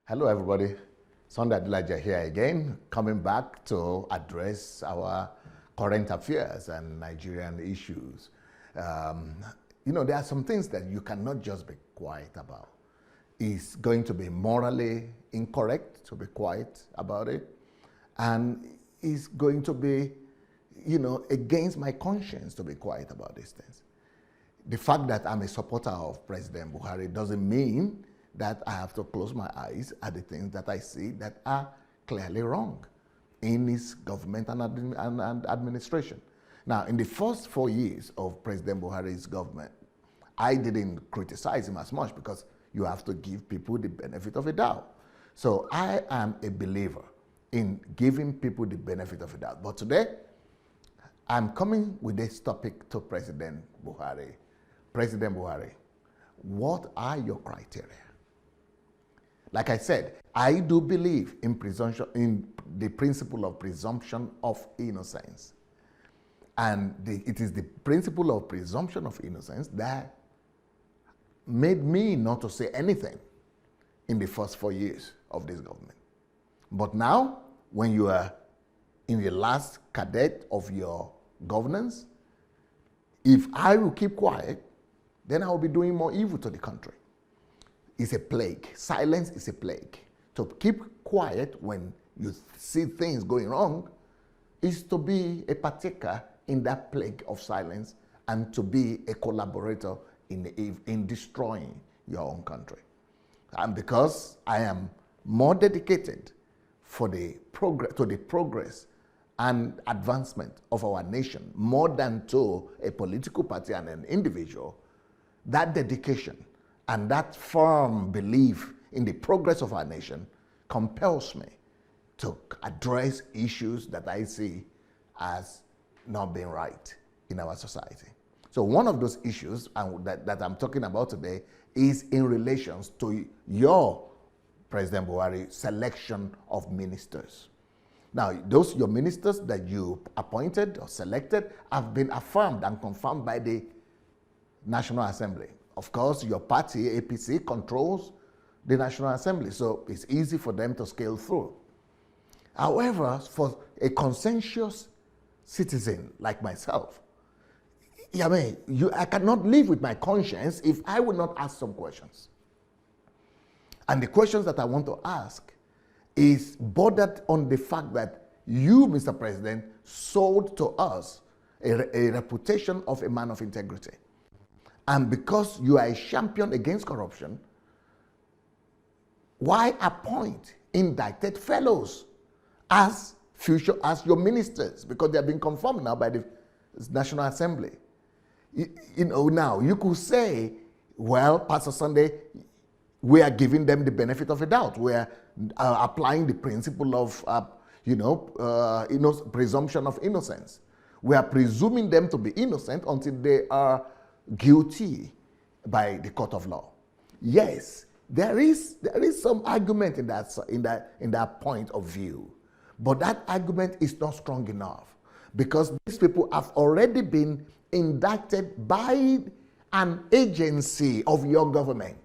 Hello, everybody. Sunday Adelaja here again, coming back to address our current affairs and Nigerian issues. There are some things that you cannot just be quiet about. It's going to be morally incorrect to be quiet about it, and it's going to be, against my conscience to be quiet about these things. The fact that I'm a supporter of President Buhari doesn't mean that I have to close my eyes at the things that I see that are clearly wrong in his government and administration. Now, in the first 4 years of President Buhari's government, I didn't criticize him as much because you have to give people the benefit of a doubt. So I am a believer in giving people the benefit of a doubt. But today, I'm coming with this topic to President Buhari. President Buhari, what are your criteria? Like I said, I do believe in the principle of presumption of innocence. And it is the principle of presumption of innocence that made me not to say anything in the first 4 years of this government. But now, when you are in the last cadet of your governance, if I will keep quiet, then I will be doing more evil to the country. It's a plague. Silence is a plague. To keep quiet when you see things going wrong is to be a partaker in that plague of silence and to be a collaborator in destroying your own country. And because I am more dedicated to the progress and advancement of our nation more than to a political party and an individual, that dedication and that firm belief in the progress of our nation compels me to address issues that I see as not being right in our society. So one of those issues that I'm talking about today is in relation to your President Buhari selection of ministers. Now, your ministers that you appointed or selected have been affirmed and confirmed by the National Assembly. Of course, your party, APC, controls the National Assembly, so it's easy for them to scale through. However, for a conscientious citizen like myself, I cannot live with my conscience if I will not ask some questions. And the questions that I want to ask is bordered on the fact that you, Mr. President, sold to us a reputation of a man of integrity. And because you are a champion against corruption, why appoint indicted fellows as your ministers? Because they have been confirmed now by the National Assembly. Now you could say, well, Pastor Sunday, we are giving them the benefit of a doubt. We are applying the principle of, presumption of innocence. We are presuming them to be innocent until they are guilty by the court of law. Yes, there is some argument in that point of view, but that argument is not strong enough because these people have already been indicted by an agency of your government.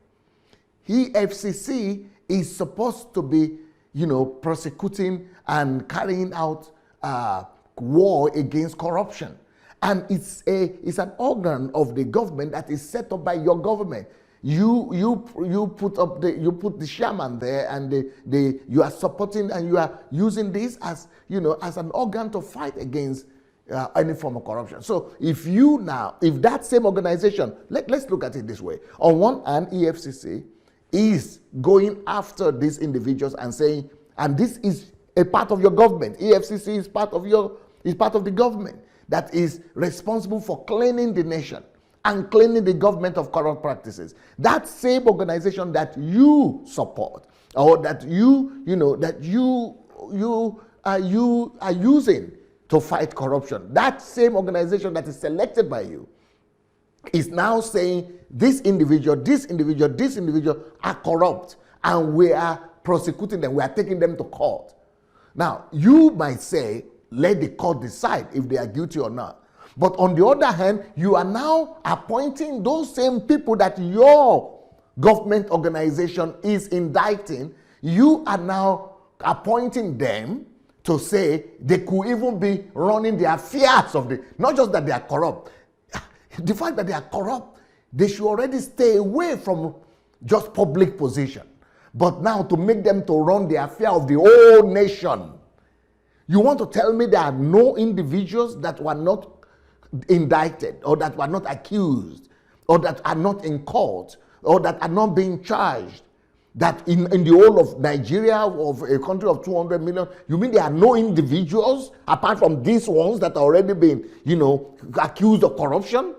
FCC is supposed to be, prosecuting and carrying out war against corruption. And it's an organ of the government that is set up by your government. You put the chairman there, and you are supporting and you are using this as an organ to fight against any form of corruption. So if that same organization, let's look at it this way. On one hand, EFCC is going after these individuals and saying, and this is a part of your government. EFCC is part of the government that is responsible for cleaning the nation and cleaning the government of corrupt practices. That same organization that you support, or that you are using to fight corruption, that same organization that is selected by you is now saying this individual are corrupt, and we are prosecuting them, we are taking them to court. Now, you might say, let the court decide if they are guilty or not. But on the other hand, you are now appointing those same people that your government organization is indicting. You are now appointing them to say they could even be running the affairs of the, not just that they are corrupt. The fact that they are corrupt, they should already stay away from just public position. But now to make them to run the affair of the whole nation. You want to tell me there are no individuals that were not indicted, or that were not accused, or that are not in court, or that are not being charged, that in the whole of Nigeria, of a country of 200 million, you mean there are no individuals apart from these ones that are already been, accused of corruption?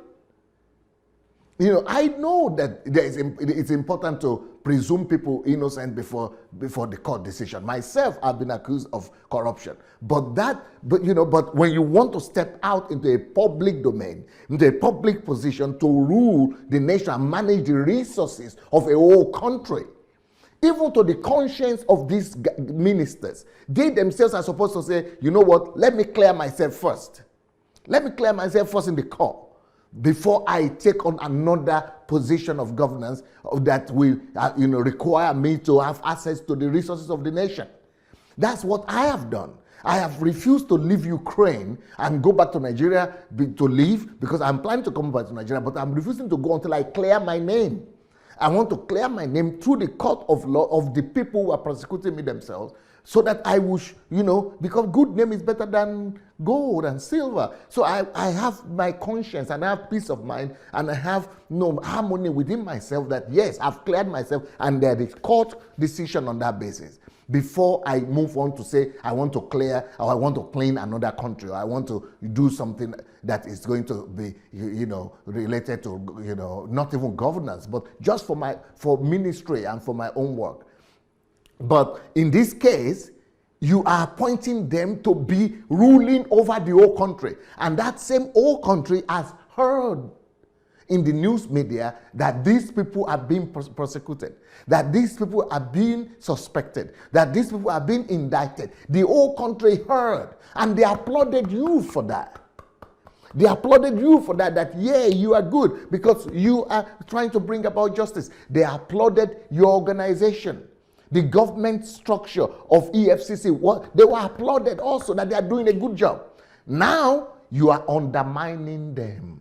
I know that it's important to presume people innocent before the court decision. Myself, I've been accused of corruption. But when you want to step out into a public domain, into a public position to rule the nation and manage the resources of a whole country, even to the conscience of these ministers, they themselves are supposed to say, you know what, let me clear myself first. Let me clear myself first in the court before I take on another position of governance that will require me to have access to the resources of the nation. That's what I have done. I have refused to leave Ukraine and go back to Nigeria to live, because I'm planning to come back to Nigeria, but I'm refusing to go until I clear my name. I want to clear my name through the court of law of the people who are prosecuting me themselves, so that I will, because good name is better than gold and silver. So I have my conscience, and I have peace of mind, and I have harmony within myself that, yes, I've cleared myself, and there is court decision on that basis. Before I move on to say, I want to clear, or I want to clean another country, or I want to do something that is going to be, related to, not even governance, but just for ministry and for my own work. But in this case, you are appointing them to be ruling over the whole country. And that same whole country has heard in the news media that these people are being prosecuted, that these people are being suspected, that these people are being indicted. The whole country heard, and they applauded you for that. They applauded you for that, yeah, you are good because you are trying to bring about justice. They applauded your organization. The government structure of EFCC, they were applauded also that they are doing a good job. Now, you are undermining them.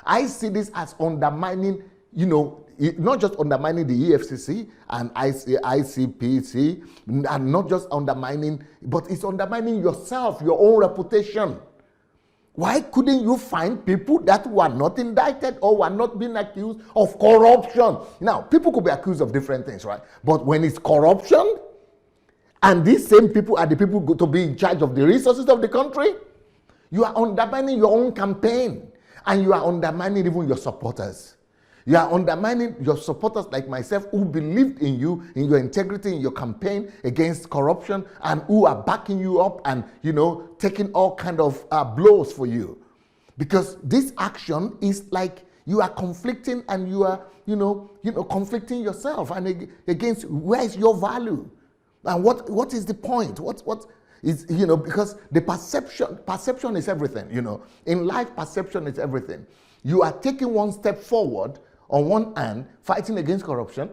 I see this as undermining, not just undermining the EFCC and ICPC, and not just undermining, but it's undermining yourself, your own reputation. Why couldn't you find people that were not indicted or were not being accused of corruption? Now, people could be accused of different things, right? But when it's corruption, and these same people are the people to be in charge of the resources of the country, you are undermining your own campaign, and you are undermining even your supporters. You are undermining your supporters like myself who believed in you, in your integrity, in your campaign against corruption, and who are backing you up and, taking all kind of blows for you. Because this action is like you are conflicting, and you are, conflicting yourself and against where is your value and what is the point? What is, because the perception is everything, In life, perception is everything. You are taking one step forward on one hand, fighting against corruption,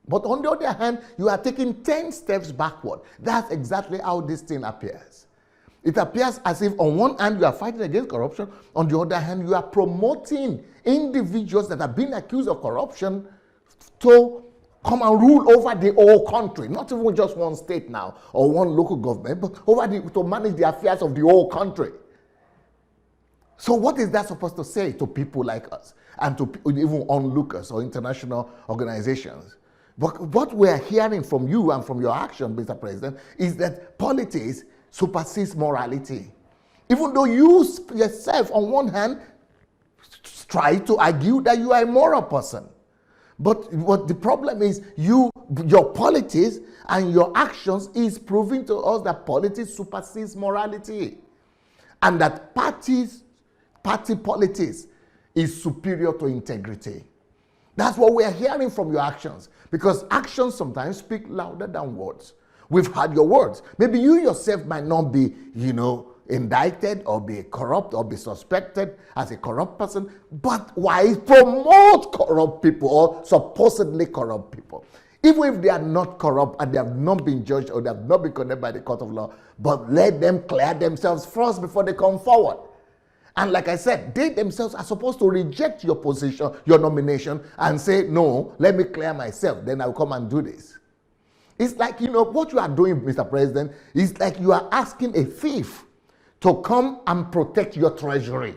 but on the other hand, you are taking 10 steps backward. That's exactly how this thing appears. It appears as if on one hand, you are fighting against corruption, on the other hand, you are promoting individuals that have been accused of corruption to come and rule over the whole country, not even just one state now, or one local government, but to manage the affairs of the whole country. So what is that supposed to say to people like us and to even onlookers or international organizations? But what we are hearing from you and from your action, Mr. President, is that politics supersedes morality. Even though you yourself, on one hand, try to argue that you are a moral person. But what the problem is, your politics and your actions is proving to us that politics supersedes morality. And that party politics is superior to integrity. That's what we are hearing from your actions. Because actions sometimes speak louder than words. We've heard your words. Maybe you yourself might not be, indicted or be corrupt or be suspected as a corrupt person, but why promote corrupt people or supposedly corrupt people? Even if they are not corrupt and they have not been judged or they have not been condemned by the court of law, but let them clear themselves first before they come forward. And like I said, they themselves are supposed to reject your position, your nomination, and say, no, let me clear myself, then I'll come and do this. It's like, what you are doing, Mr. President, is like you are asking a thief to come and protect your treasury.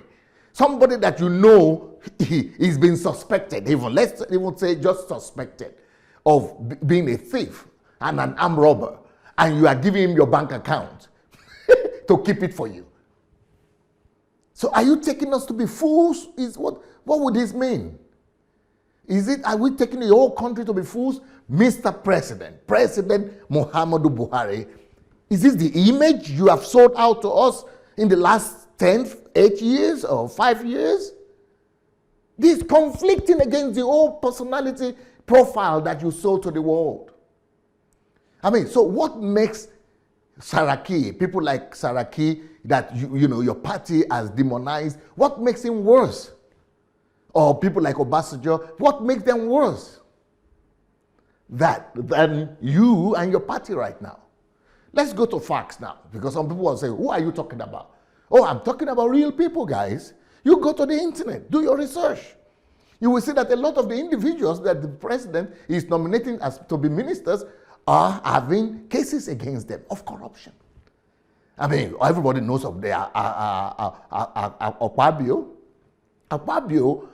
Somebody that is being suspected, let's even say just suspected of being a thief and an armed robber, and you are giving him your bank account to keep it for you. So are you taking us to be fools? What would this mean? Are we taking the whole country to be fools? Mr. President, President Muhammadu Buhari, is this the image you have sold out to us in the last 8 years or 5 years? This is conflicting against the whole personality profile that you sold to the world. So what makes Saraki, people like Saraki that your party has demonized, what makes him worse? Or people like Obasanjo, what makes them worse than you and your party right now? Let's go to facts now, because some people will say, who are you talking about? Oh, I'm talking about real people, guys. You go to the internet, do your research. You will see that a lot of the individuals that the president is nominating as to be ministers are having cases against them of corruption. Everybody knows of the Akpabio. Akpabio,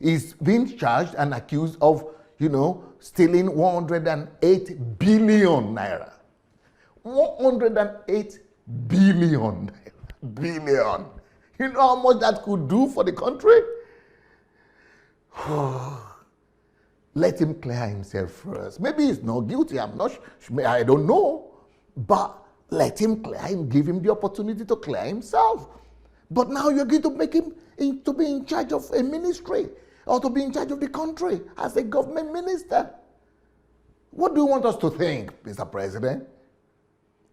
is being charged and accused of, stealing 108 billion naira. 108 billion naira. Billion. You know how much that could do for the country? Let him clear himself first. Maybe he's not guilty. I don't know. But let him clear him, give him the opportunity to clear himself. But now you're going to make him to be in charge of a ministry or to be in charge of the country as a government minister. What do you want us to think, Mr. President?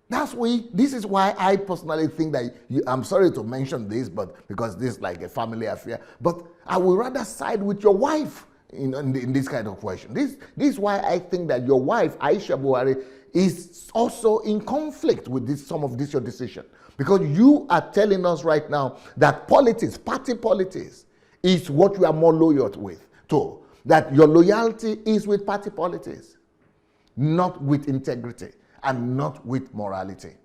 This is why I personally think that I'm sorry to mention this, but because this is like a family affair, but I would rather side with your wife in this kind of question. This is why I think that your wife, Aisha Buhari, is also in conflict with some of this your decision. Because you are telling us right now that politics, party politics, is what you are more loyal to. That your loyalty is with party politics, not with integrity and not with morality.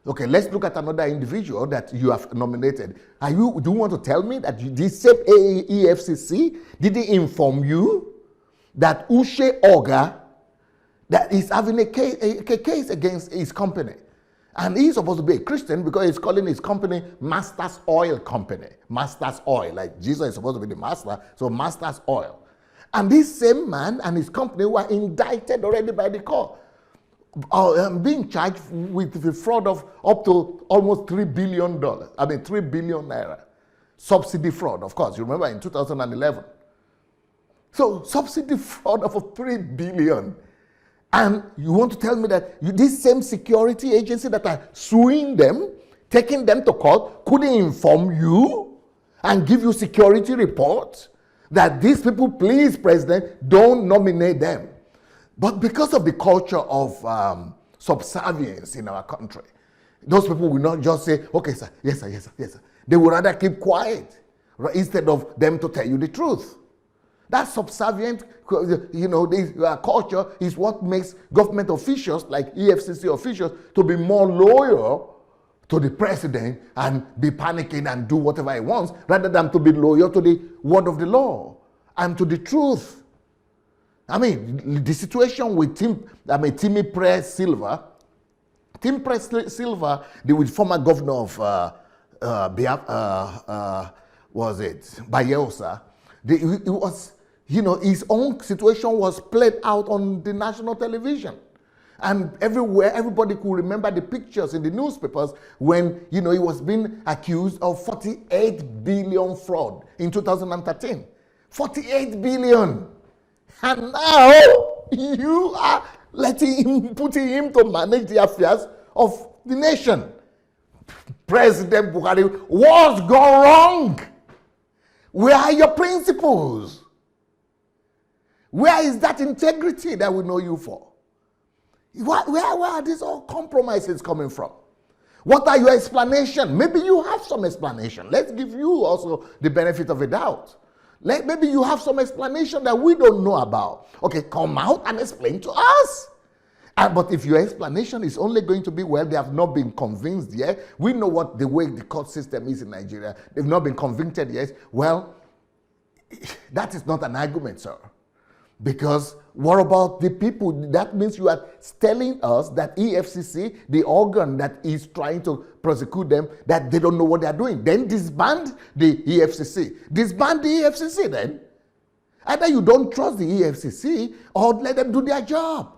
Okay, let's look at another individual that you have nominated. Do you want to tell me that this same EFCC didn't inform you that Uche Oga that is having a case against his company? And he's supposed to be a Christian because he's calling his company Master's Oil Company. Master's Oil, like Jesus is supposed to be the master, so Master's Oil. And this same man and his company were indicted already by the court, being charged with the fraud of up to almost $3 billion. 3 billion naira. Subsidy fraud, of course. You remember in 2011. So subsidy fraud of 3 billion. And you want to tell me that this same security agency that are suing them, taking them to court, couldn't inform you and give you security reports that these people, please, President, don't nominate them. But because of the culture of subservience in our country, those people will not just say, okay, sir, yes, sir, yes, sir, yes, sir. They would rather keep quiet instead of them to tell you the truth. That subservient, this culture is what makes government officials, like EFCC officials, to be more loyal to the president and be panicking and do whatever he wants, rather than to be loyal to the word of the law and to the truth. The situation with Timmy Press Silva, the former governor of Bayelsa, his own situation was played out on the national television. And everywhere, everybody could remember the pictures in the newspapers when, he was being accused of 48 billion fraud in 2013. 48 billion. And now you are putting him to manage the affairs of the nation. President Buhari, what's gone wrong? Where are your principles? Where is that integrity that we know you for? Where are these all compromises coming from? What are your explanations? Maybe you have some explanation. Let's give you also the benefit of a doubt. Maybe you have some explanation that we don't know about. Okay, come out and explain to us. But if your explanation is only going to be, well, they have not been convinced yet. We know what the way the court system is in Nigeria. They've not been convicted yet. Well, that is not an argument, sir. Because what about the people? That means you are telling us that EFCC, the organ that is trying to prosecute them, that they don't know what they are doing. Then disband the EFCC. Disband the EFCC then. Either you don't trust the EFCC or let them do their job.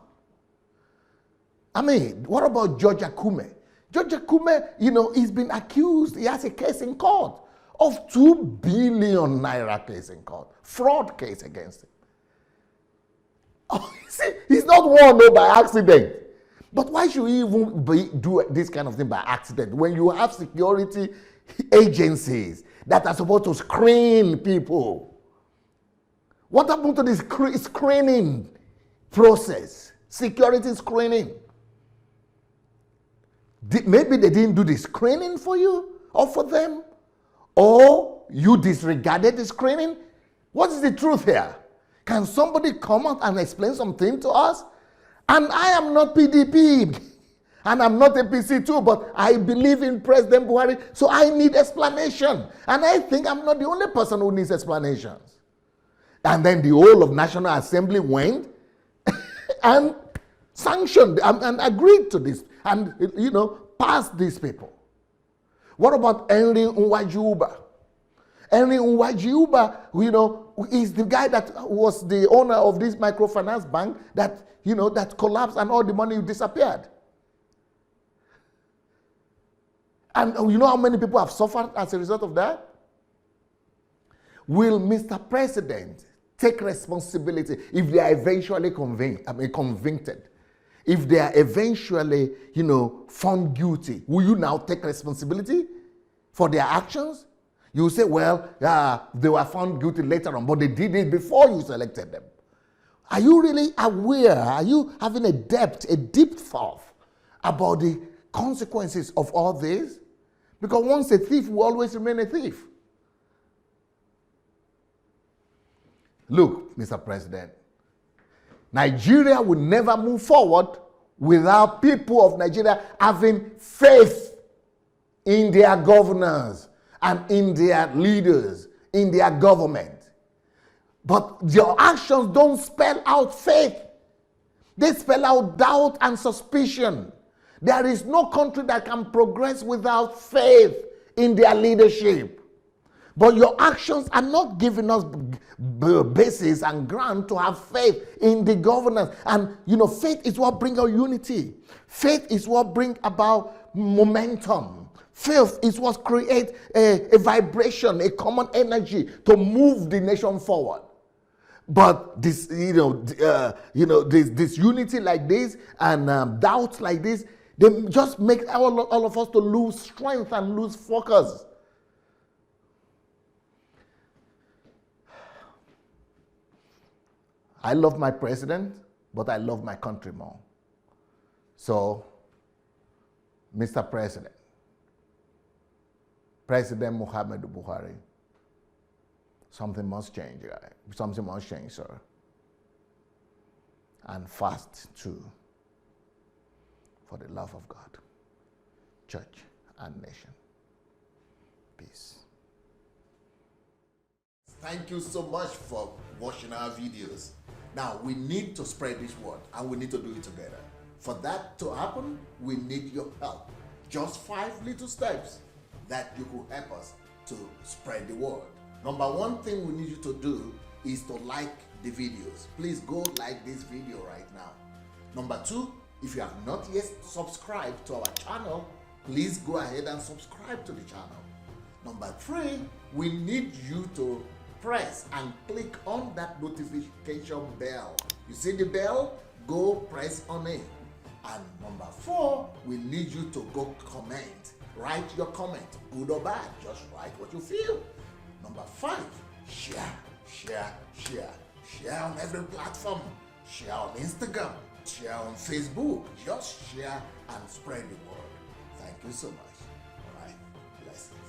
I mean, what about George Akume? George Akume, he's been accused. He has a case in court of 2 billion naira case in court. Fraud case against him. Oh, see, he's not won by accident. But why should he even do this kind of thing by accident when you have security agencies that are supposed to screen people? What happened to this screening process? Security screening. Maybe they didn't do the screening for you or for them, or you disregarded the screening. What is the truth here? Can somebody come out and explain something to us? And I am not PDP, and I'm not APC too, but I believe in President Buhari, so I need explanation. And I think I'm not the only person who needs explanations. And then the whole of National Assembly went and sanctioned and agreed to this and, passed these people. What about Henry Nwajuba? Henry Nwajuba, is the guy that was the owner of this microfinance bank that, that collapsed and all the money disappeared. And you know how many people have suffered as a result of that? Will Mr. President take responsibility if they are eventually convicted? If they are eventually, found guilty, will you now take responsibility for their actions? You say, well, they were found guilty later on, but they did it before you selected them. Are you really aware? Are you having a deep thought about the consequences of all this? Because once a thief will always remain a thief. Look, Mr. President, Nigeria will never move forward without people of Nigeria having faith in their governors and in their leaders, in their government. But your actions don't spell out faith. They spell out doubt and suspicion. There is no country that can progress without faith in their leadership. But your actions are not giving us basis and ground to have faith in the governance. And, faith is what brings our unity. Faith is what brings about momentum. Faith is what creates a vibration, a common energy to move the nation forward. But this, this unity like this and doubts like this, they just make all of us to lose strength and lose focus. I love my president, but I love my country more. So, Mr. President, President Muhammadu Buhari, something must change, guy. Something must change, sir. And fast too, for the love of God, church, and nation. Peace. Thank you so much for watching our videos. Now, we need to spread this word, and we need to do it together. For that to happen, we need your help. Just 5 little steps that you could help us to spread the word. Number one thing we need you to do is to like the videos. Please go like this video right now. Number two, if you have not yet subscribed to our channel, please go ahead and subscribe to the channel. Number three, we need you to press and click on that notification bell. You see the bell? Go press on it. And number four, we need you to go comment. Write your comment, good or bad. Just write what you feel. Number five, share. Share on every platform. Share on Instagram. Share on Facebook. Just share and spread the word. Thank you so much. All right. Blessings.